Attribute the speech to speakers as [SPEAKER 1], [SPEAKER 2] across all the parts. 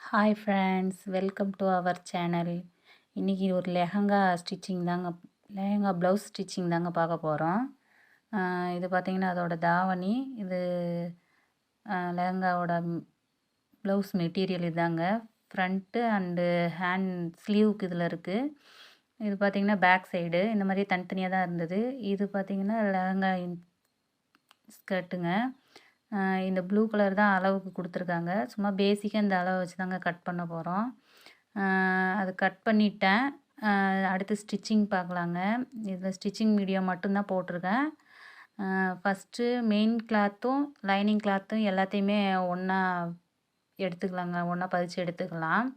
[SPEAKER 1] Hi friends, welcome to our channel. இன்றைக்கி ஒரு lehenga blouse stitching தாங்க பார்க்க போகிறோம். இது பார்த்திங்கன்னா அதோட தாவணி. இது லெஹங்காவோட ப்ளவுஸ் மெட்டீரியல் இதாங்க. ஃப்ரண்ட்டு அண்டு ஹேண்ட் ஸ்லீவுக்கு இதில் இருக்குது. இது பார்த்திங்கன்னா பேக் சைடு இந்த மாதிரி தனித்தனியாக தான் இருந்தது. இது பார்த்திங்கன்னா லெஹங்கா ஸ்கர்ட்டுங்க. இந்த ப்ளூ கலர் தான் அளவுக்கு கொடுத்துருக்காங்க. சும்மா பேசிக்காக இந்த அளவை வச்சு தாங்க கட் பண்ண போகிறோம். அது கட் பண்ணிட்டேன். அடுத்து ஸ்டிச்சிங் பார்க்கலாங்க. இதில் ஸ்டிச்சிங் வீடியோ மட்டும்தான் போட்டிருக்கேன். ஃபஸ்ட்டு மெயின் கிளாத்தும் லைனிங் கிளாத்தும் எல்லாத்தையுமே ஒன்றா எடுத்துக்கலாங்க, ஒன்றா பதிச்சு எடுத்துக்கலாம்.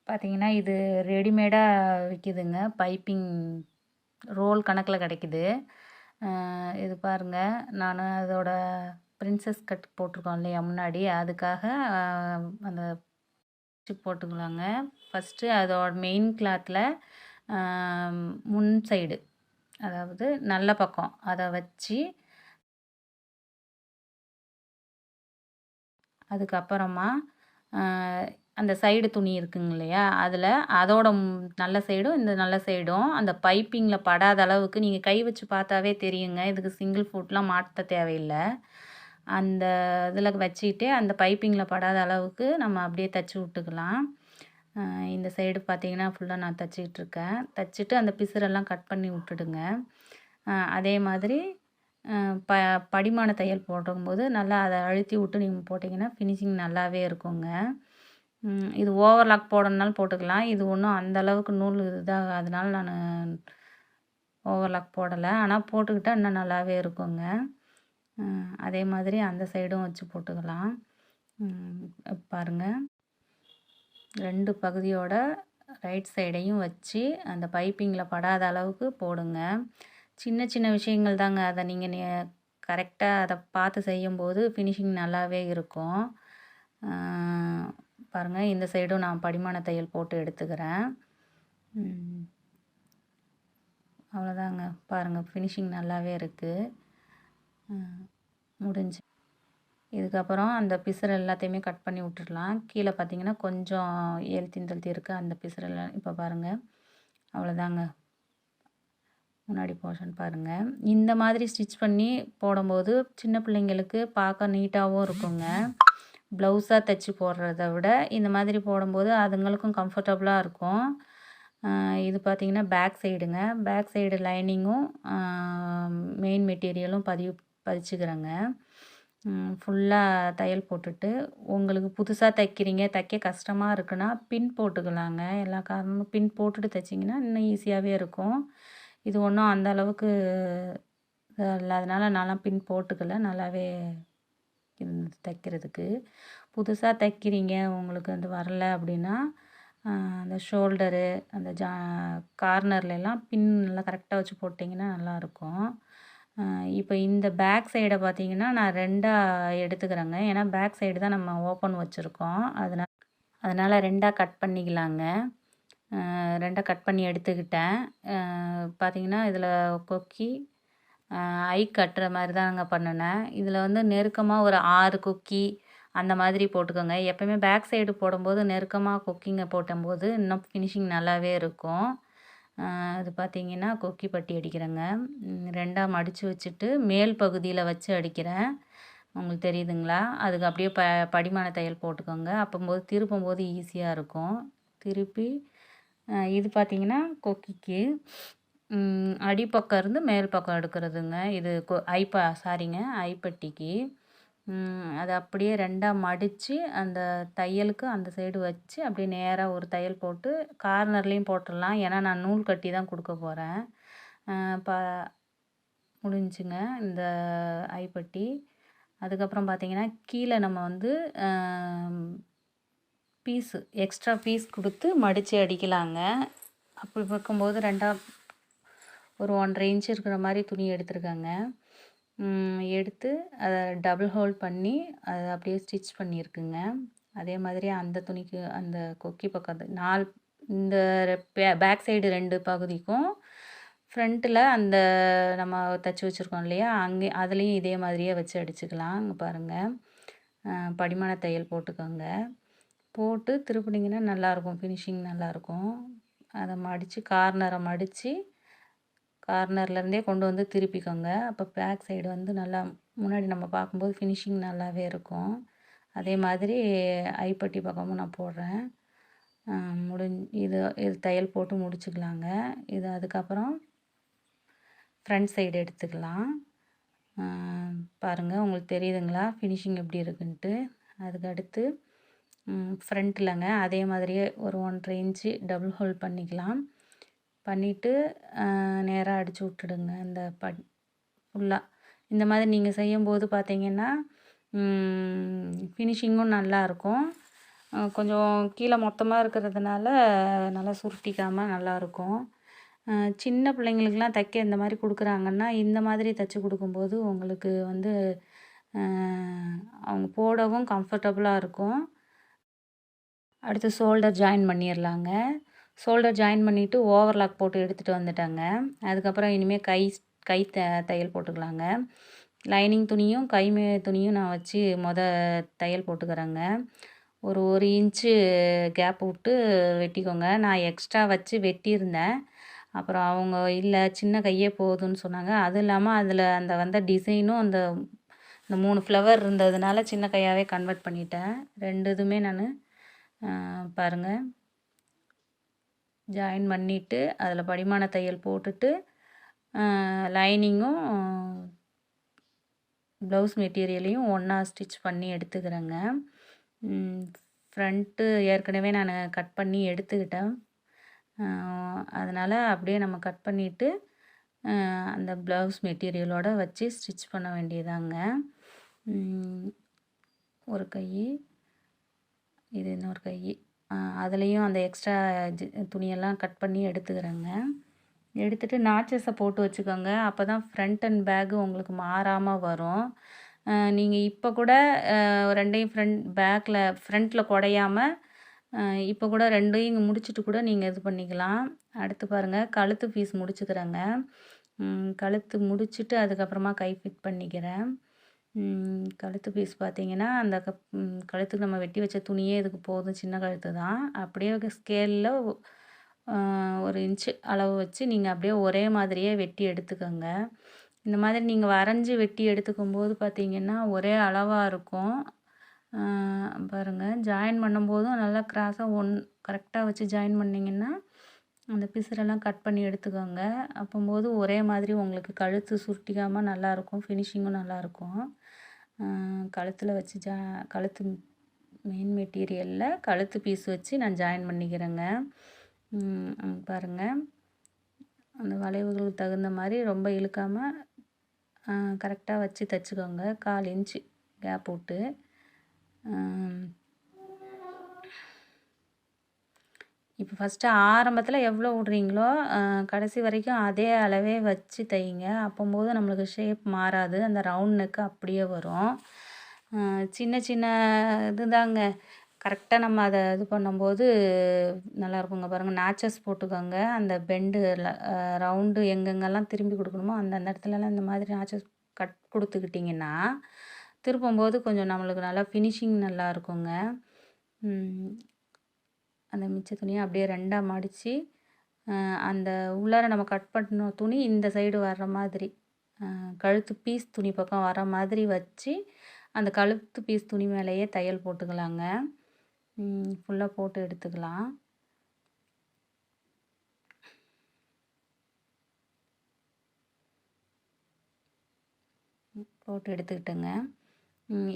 [SPEAKER 1] பார்த்திங்கன்னா இது ரெடிமேடாக விற்கிதுங்க. பைப்பிங் ரோல் கணக்கில் கிடைக்குது. இது பாருங்கள், நான் அதோட பிரின்சஸ் கட் போட்டிருக்கோம் இல்லையா முன்னாடி, அதுக்காக அந்த போட்டுக்கலாங்க. ஃபஸ்ட்டு அதோட மெயின் கிளாத்தில் முன் சைடு, அதாவது நல்ல பக்கம் அதை வச்சு, அதுக்கப்புறமா அந்த சைடு துணி இருக்குங்க இல்லையா, அதில் அதோட நல்ல சைடும் இந்த நல்ல சைடும் அந்த பைப்பிங்கில் படாத அளவுக்கு நீங்கள் கை வச்சு பார்த்தாவே தெரியுங்க. இதுக்கு சிங்கிள் ஃபுட்லாம் மாட்ட தேவையில்லை. அந்த இதில் வச்சுக்கிட்டே அந்த பைப்பிங்கில் படாத அளவுக்கு நம்ம அப்படியே தைச்சி விட்டுக்கலாம். இந்த சைடு பார்த்திங்கன்னா ஃபுல்லாக நான் தைச்சிக்கிட்டு இருக்கேன். தைச்சிட்டு அந்த பிசுரெல்லாம் கட் பண்ணி விட்டுடுங்க. அதே மாதிரி படிமான தையல் போடும்போது நல்லா அதை அழுத்தி விட்டு நீங்கள் போட்டிங்கன்னா ஃபினிஷிங் நல்லாவே இருக்குங்க. இது ஓவர்லாக் போடணுனாலும் போட்டுக்கலாம். இது ஒன்றும் அந்தளவுக்கு நூல் இதாக, அதனால நான் ஓவர்லாக் போடலை. ஆனால் போட்டுக்கிட்டால் இன்னும் நல்லாவே இருக்குங்க. அதே மாதிரி அந்த சைடும் வச்சு போட்டுக்கலாம். பாருங்கள், 2 பகுதியோட ரைட் சைடையும் வச்சு அந்த பைப்பிங்கில் படாத அளவுக்கு போடுங்க. சின்ன சின்ன விஷயங்கள் தாங்க. அதை நீங்கள் கரெக்டாக அதை பார்த்து செய்யும்போது ஃபினிஷிங் நல்லாவே இருக்கும். பாருங்கள், இந்த சைடும் நான் படிமான தையல் போட்டு எடுத்துக்கிறேன். அவ்வளோதாங்க. பாருங்கள், ஃபினிஷிங் நல்லாவே இருக்குது. முடிஞ்சு இதுக்கப்புறம் அந்த பிசுறு எல்லாத்தையுமே கட் பண்ணி விட்டுடலாம். கீழே பார்த்திங்கன்னா கொஞ்சம் எழுத்தி இருக்குது, அந்த பிசுறெல்லாம் இப்போ பாருங்கள். அவ்வளோதாங்க, முன்னாடி போர்ஷன் பாருங்கள். இந்த மாதிரி ஸ்டிச் பண்ணி போடும்போது சின்ன பிள்ளைங்களுக்கு பார்க்க நீட்டாகவும் இருக்குங்க. ப்ளவுஸாக தைச்சி போடுறத விட இந்த மாதிரி போடும்போது அதுங்களுக்கும் கம்ஃபர்டபுளாக இருக்கும். இது பார்த்திங்கன்னா பேக் சைடுங்க. பேக் சைடு லைனிங்கும் மெயின் மெட்டீரியலும் பதிச்சுக்கிறேங்க. ஃபுல்லாக தையல் போட்டுட்டு, உங்களுக்கு புதுசாக தைக்கிறீங்க, தைக்க கஷ்டமாக இருக்குன்னா பின் போட்டுக்கலாங்க. எல்லா காரணமும் பின் போட்டுட்டு தைச்சிங்கன்னா இன்னும் ஈஸியாகவே இருக்கும். இது ஒன்றும் அந்த அளவுக்கு இல்லாதனால நான்லாம் பின் போட்டுக்கல. நல்லாவே தைக்கிறதுக்கு. புதுசாக தைக்கிறீங்க, உங்களுக்கு வந்து வரல அப்படின்னா அந்த ஷோல்டரு அந்த கார்னர்லாம் பின் நல்லா கரெக்டாக வச்சு போட்டிங்கன்னா நல்லாயிருக்கும். இப்போ இந்த பேக் சைடை பார்த்திங்கன்னா நான் 2ஆக எடுத்துக்கிறேங்க. ஏன்னா பேக் சைடு தான் நம்ம ஓப்பன் வச்சுருக்கோம். அதனால் 2ஆக கட் பண்ணிக்கலாங்க. 2ஆக கட் பண்ணி எடுத்துக்கிட்டேன். பார்த்திங்கன்னா இதில் கொக்கி ஐ கட்டுற மாதிரி தாங்க பண்ணினேன். இதில் வந்து நெருக்கமாக ஒரு 6 கொக்கி அந்த மாதிரி போட்டுக்கோங்க. எப்போயுமே பேக் சைடு போடும்போது நெருக்கமாக கொக்கிங்க போடும்போது இன்னும் ஃபினிஷிங் நல்லாவே இருக்கும். அது பார்த்திங்கன்னா கொக்கி பட்டி அடிக்கிறேங்க. 2ஆக மடித்து வச்சுட்டு மேல் பகுதியில் வச்சு அடிக்கிறேன். உங்களுக்கு தெரியுதுங்களா? அதுக்கு அப்படியே படிமான தையல் போட்டுக்கோங்க. அப்போம்போது திருப்பும்போது ஈஸியாக இருக்கும். திருப்பி இது பார்த்திங்கன்னா கொக்கிக்கு அடிப்பக்கம் இருந்து மேல் பக்கம் எடுக்கிறதுங்க. இது ஐப்பட்டிக்கு. அதை அப்படியே 2ஆக மடித்து அந்த தையலுக்கு அந்த சைடு வச்சு அப்படியே நேராக ஒரு தையல் போட்டு கார்னர்லேயும் போட்டுடலாம். ஏன்னா நான் நூல் கட்டி தான் கொடுக்க போகிறேன். முடிஞ்சுங்க இந்த ஐப்பட்டி. அதுக்கப்புறம் பார்த்திங்கன்னா கீழே நம்ம வந்து எக்ஸ்ட்ரா பீஸ் கொடுத்து மடித்து அடிக்கலாங்க. அப்படி பார்க்கும்போது 2ஆக ஒரு 1.5 இன்ச் இருக்கிற மாதிரி துணி எடுத்துருக்காங்க. எடுத்து அதை டபுள் ஹோல்ட் பண்ணி அதை அப்படியே ஸ்டிச் பண்ணியிருக்குங்க. அதே மாதிரி அந்த துணிக்கு அந்த கொக்கி பக்கம் இந்த பேக் சைடு 2 பகுதிக்கும் ஃப்ரண்ட்டில் அந்த நம்ம தைச்சி வச்சுருக்கோம் இல்லையா, அதுலேயும் இதே மாதிரியே வச்சு அடிச்சுக்கலாம். இங்கே பாருங்கள், படிமான தையல் போட்டுக்கோங்க. போட்டு திருப்புனீங்கன்னா நல்லாயிருக்கும், ஃபினிஷிங் நல்லாயிருக்கும். அதை மடித்து கார்னர்லேருந்தே கொண்டு வந்து திருப்பிக்கோங்க. அப்போ பேக் சைடு வந்து நல்லா முன்னாடி நம்ம பார்க்கும்போது ஃபினிஷிங் நல்லாவே இருக்கும். அதே மாதிரி ஐப்பட்டி பக்கமும் நான் போடுறேன். இது இது தையல் போட்டு முடிச்சுக்கலாங்க. இது அதுக்கப்புறம் ஃப்ரண்ட் சைடு எடுத்துக்கலாம். பாருங்கள், உங்களுக்கு தெரியுதுங்களா ஃபினிஷிங் எப்படி இருக்குன்ட்டு. அதுக்கு அடுத்து ஃப்ரண்ட்டில்ங்க அதே மாதிரியே ஒரு 1.5 இன்ச்சு டபுள் ஹோல் பண்ணிக்கலாம். பண்ணிவிட்டு நேராக அடித்து விட்டுடுங்க இந்த ஃபுல்லாக. இந்த மாதிரி நீங்கள் செய்யும்போது பார்த்தீங்கன்னா ஃபினிஷிங்கும் நல்லாயிருக்கும். கொஞ்சம் கீழே மொத்தமாக இருக்கிறதுனால நல்லா சுருட்டிக்காமல் நல்லாயிருக்கும். சின்ன பிள்ளைங்களுக்கெலாம் தைக்க இந்த மாதிரி கொடுக்குறாங்கன்னா இந்த மாதிரி தைச்சி கொடுக்கும்போது உங்களுக்கு வந்து அவங்க போடவும் கம்ஃபர்டபுளாக இருக்கும். அடுத்து ஷோல்டர் ஜாயின் பண்ணிடலாங்க. ஷோல்டர் ஜாயின் பண்ணிவிட்டு ஓவர்லாக் போட்டு எடுத்துகிட்டு வந்துட்டேங்க. அதுக்கப்புறம் இனிமேல் கை தையல் போட்டுக்கலாங்க. லைனிங் துணியும் துணியும் நான் வச்சு தையல் போட்டுக்கிறேங்க. ஒரு இன்ச்சு கேப் விட்டு வெட்டிக்கோங்க. நான் எக்ஸ்ட்ரா வச்சு வெட்டியிருந்தேன். அப்புறம் அவங்க இல்லை சின்ன கையே போதும்னு சொன்னாங்க. அதுவும் இல்லாமல் அதில் அந்த வந்த டிசைனும் இந்த 3 ஃப்ளவர் இருந்ததுனால சின்ன கையாகவே கன்வெர்ட் பண்ணிட்டேன். 2 இதுவுமே நான் பாருங்கள் ஜாயின் பண்ணிவிட்டு அதில் படிமான தையல் போட்டுட்டு லைனிங்கும் ப்ளவுஸ் மெட்டீரியலையும் ஒன்றா ஸ்டிச் பண்ணி எடுத்துக்கிறேங்க. ஃப்ரண்ட்டு ஏற்கனவே நான் கட் பண்ணி எடுத்துக்கிட்டேன். அதனால் அப்படியே நம்ம கட் பண்ணிவிட்டு அந்த ப்ளவுஸ் மெட்டீரியலோடு வச்சு ஸ்டிச் பண்ண வேண்டியதாங்க. ஒரு கை, இது இன்னொரு கை. அதுலேயும் அந்த எக்ஸ்ட்ரா துணியெல்லாம் கட் பண்ணி எடுத்துக்கிறேங்க. எடுத்துகிட்டு நாச்சஸை போட்டு வச்சுக்கோங்க. அப்போ தான் ஃப்ரண்ட் அண்ட் பேக்கு உங்களுக்கு மாறாமல் வரும். நீங்கள் இப்போ கூட ரெண்டையும் ஃப்ரண்ட்டில் குடையாமல் இப்போ கூட ரெண்டையும் இங்கே முடிச்சுட்டு கூட நீங்கள் இது பண்ணிக்கலாம். அடுத்து பாருங்கள், கழுத்து பீஸ் முடிச்சுக்கிறேங்க. கழுத்து முடிச்சுட்டு அதுக்கப்புறமா கை ஃபிட் பண்ணிக்கிறேன். கழுத்து பீஸ் பார்த்தீங்கன்னா அந்த கழுத்துக்கு நம்ம வெட்டி வச்ச துணியே இதுக்கு போதும், சின்ன கழுத்து தான். அப்படியே ஸ்கேலில் 1 இன்ச்சு அளவு வச்சு நீங்கள் அப்படியே ஒரே மாதிரியே வெட்டி எடுத்துக்கோங்க. இந்த மாதிரி நீங்கள் வரைஞ்சி வெட்டி எடுத்துக்கும்போது பார்த்தீங்கன்னா ஒரே அளவாக இருக்கும். பாருங்கள், ஜாயின் பண்ணும்போதும் நல்லா கிராஸாக கரெக்டாக வச்சு ஜாயின் பண்ணிங்கன்னா அந்த பிசுரெல்லாம் கட் பண்ணி எடுத்துக்கோங்க. அப்போம்போது ஒரே மாதிரி உங்களுக்கு கழுத்து சுருட்டிக்காமல் நல்லாயிருக்கும், ஃபினிஷிங்கும் நல்லாயிருக்கும். கழுத்தில் வச்சு கழுத்து மெயின் மெட்டீரியலில் கழுத்து பீஸ் வச்சு நான் ஜாயின் பண்ணிக்கிறேங்க. பாருங்கள், அந்த வளைவுகளுக்கு தகுந்த மாதிரி ரொம்ப இழுக்காமல் கரெக்டாக வச்சு தைச்சிக்கோங்க. 1/4 இன்ச்சு கேப் விட்டு. இப்போ ஃபஸ்ட்டு ஆரம்பத்தில் எவ்வளோ விட்றீங்களோ கடைசி வரைக்கும் அதே அளவே வச்சு தைங்க. அப்போம்போது நம்மளுக்கு ஷேப் மாறாது, அந்த ரவுண்ட் நெக்கு அப்படியே வரும். சின்ன சின்ன இது தாங்க, கரெக்டாக நம்ம அதை இது பண்ணும்போது நல்லாயிருக்குங்க. பாருங்கள், நாச்சஸ் போட்டுக்கோங்க. அந்த பெண்டு ரவுண்டு எங்கெங்கெல்லாம் திரும்பி கொடுக்கணுமோ அந்த இடத்துலலாம் இந்த மாதிரி நாச்சஸ் கட் கொடுத்துக்கிட்டிங்கன்னா திருப்பும்போது கொஞ்சம் நம்மளுக்கு நல்லா ஃபினிஷிங் நல்லா இருக்குங்க. அந்த மிச்ச துணியை அப்படியே 2ஆக மடித்து அந்த உள்ளார நம்ம கட் பண்ண துணி இந்த சைடு வர்ற மாதிரி கழுத்து பீஸ் துணி பக்கம் வர மாதிரி வச்சு அந்த கழுத்து பீஸ் துணி மேலேயே தையல் போட்டுக்கலாங்க. ஃபுல்லாக போட்டு எடுத்துக்கலாம். போட்டு எடுத்துக்கிட்டேங்க.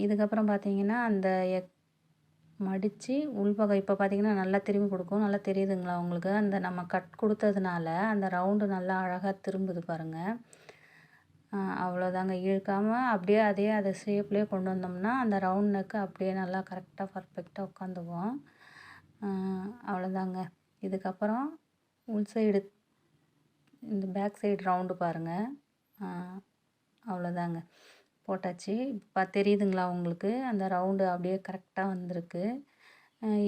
[SPEAKER 1] இதுக்கப்புறம் பார்த்தீங்கன்னா அந்த மடித்து உள்பக்கம் இப்போ பார்த்தீங்கன்னா நல்லா திரும்பி கொடுக்கும். நல்லா தெரியுதுங்களா உங்களுக்கு? அந்த நம்ம கட் கொடுத்ததுனால அந்த ரவுண்டு நல்லா அழகாக திரும்புது பாருங்கள். அவ்வளோதாங்க, இழுக்காமல் அப்படியே அதை ஷேப்லேயே கொண்டு வந்தோம்னா அந்த ரவுண்ட் நெக்கு அப்படியே நல்லா கரெக்டாக பர்ஃபெக்டாக உட்காந்துவோம். அவ்வளோதாங்க. இதுக்கப்புறம் உள் சைடு இந்த பேக் சைடு ரவுண்டு பாருங்கள். அவ்வளோதாங்க, போட்டாச்சு. இப்போ தெரியுதுங்களா உங்களுக்கு? அந்த ரவுண்டு அப்படியே கரெக்டாக வந்திருக்கு.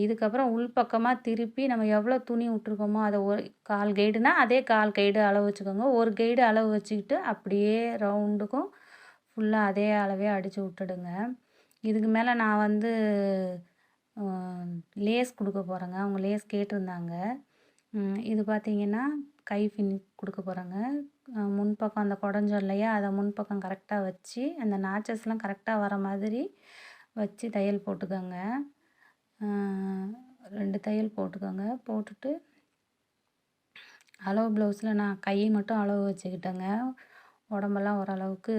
[SPEAKER 1] இதுக்கப்புறம் உள்பக்கமாக திருப்பி நம்ம எவ்வளோ துணி விட்ருக்கோமோ அதை 1/4 கைடுனா அதே 1/4 கைடு அளவு வச்சுக்கோங்க. 1 கைடு அளவு வச்சுக்கிட்டு அப்படியே ரவுண்டுக்கும் ஃபுல்லாக அதே அளவே அடித்து விட்டுடுங்க. இதுக்கு மேலே நான் வந்து லேஸ் கொடுக்க போகிறேங்க. அவங்க லேஸ் கேட்டிருந்தாங்க. இது பார்த்தீங்கன்னா கை கொடுக்க போகிறேங்க. முன்பக்கம் அந்த குடஞ்சோம் இல்லையா, அதை முன்பக்கம் கரெக்டாக வச்சு அந்த நாச்சஸ்லாம் கரெக்டாக வர மாதிரி வச்சு தையல் போட்டுக்கோங்க. 2 தையல் போட்டுக்கோங்க. போட்டுட்டு அளவு ப்ளவுஸில் நான் கை மட்டும் அளவு வச்சுக்கிட்டேங்க. உடம்பெல்லாம் ஓரளவுக்கு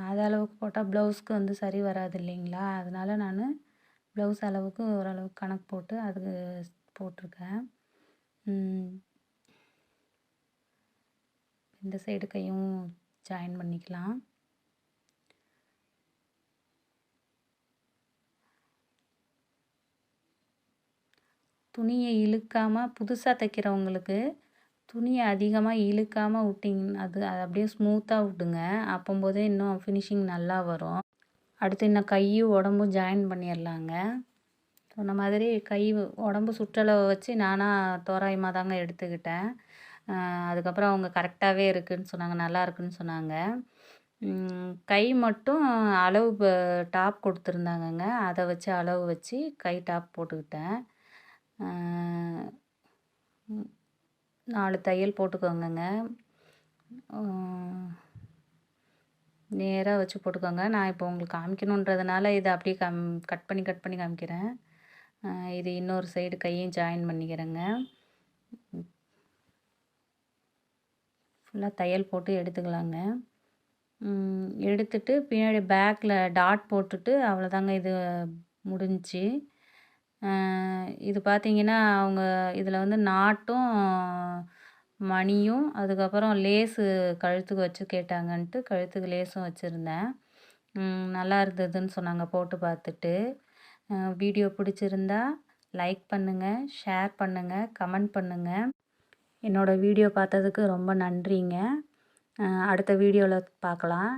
[SPEAKER 1] அது அளவுக்கு போட்டால் ப்ளவுஸ்க்கு வந்து சரி வராது இல்லைங்களா, அதனால நான் ப்ளவுஸ் அளவுக்கு ஓரளவுக்கு கணக்கு போட்டு அதுக்கு போட்டிருக்கேன். இந்த சைடு கையும் ஜாயின் பண்ணிக்கலாம். துணியை இழுக்காமல் புதுசாக தைக்கிறவங்களுக்கு துணியை அதிகமாக இழுக்காமல் விட்டிங்கன்னா அது அப்படியே ஸ்மூத்தாக விட்டுங்க. அப்போம்போதே இன்னும் ஃபினிஷிங் நல்லா வரும். அடுத்து இன்னும் கையும் உடம்பும் ஜாயின் பண்ணிடலாங்க. சொன்ன மாதிரி கை உடம்பு சுற்றளவை வச்சு நானாக தோராயமாக தாங்க எடுத்துக்கிட்டேன். அதுக்கப்புறம் அவங்க கரெக்டாகவே இருக்குதுன்னு சொன்னாங்க, நல்லா இருக்குன்னு சொன்னாங்க. கை மட்டும் அளவு டாப் கொடுத்துருந்தாங்கங்க, அதை வச்சு அளவு வச்சு கை டாப் போட்டுக்கிட்டேன். 4 தையல் போட்டுக்கோங்கங்க. நேராக வச்சு போட்டுக்கோங்க. நான் இப்போ உங்களுக்கு காமிக்கணுன்றதுனால இதை அப்படியே கட் பண்ணி காமிக்கிறேன். இது இன்னொரு சைடு கையும் ஜாயின் பண்ணிக்கிறேங்க. ஃபுல்லாக தையல் போட்டு எடுத்துக்கலாங்க. எடுத்துட்டு பின்னாடி பேக்கில் டாட் போட்டுட்டு அவ்வளோதாங்க, இது முடிஞ்சிச்சு. இது பார்த்தீங்கன்னா அவங்க இதில் வந்து நாட்டும் மணியும் அதுக்கப்புறம் லேஸு கழுத்துக்கு வச்சு கேட்டாங்கன்ட்டு கழுத்துக்கு லேஸும் வச்சுருந்தேன். நல்லா இருந்ததுன்னு சொன்னாங்க போட்டு பார்த்துட்டு. வீடியோ பிடிச்சிருந்தா லைக் பண்ணுங்கள், ஷேர் பண்ணுங்கள், கமெண்ட் பண்ணுங்கள். என்னோடய வீடியோ பார்த்ததுக்கு ரொம்ப நன்றிங்க. அடுத்த வீடியோவில் பார்க்கலாம்.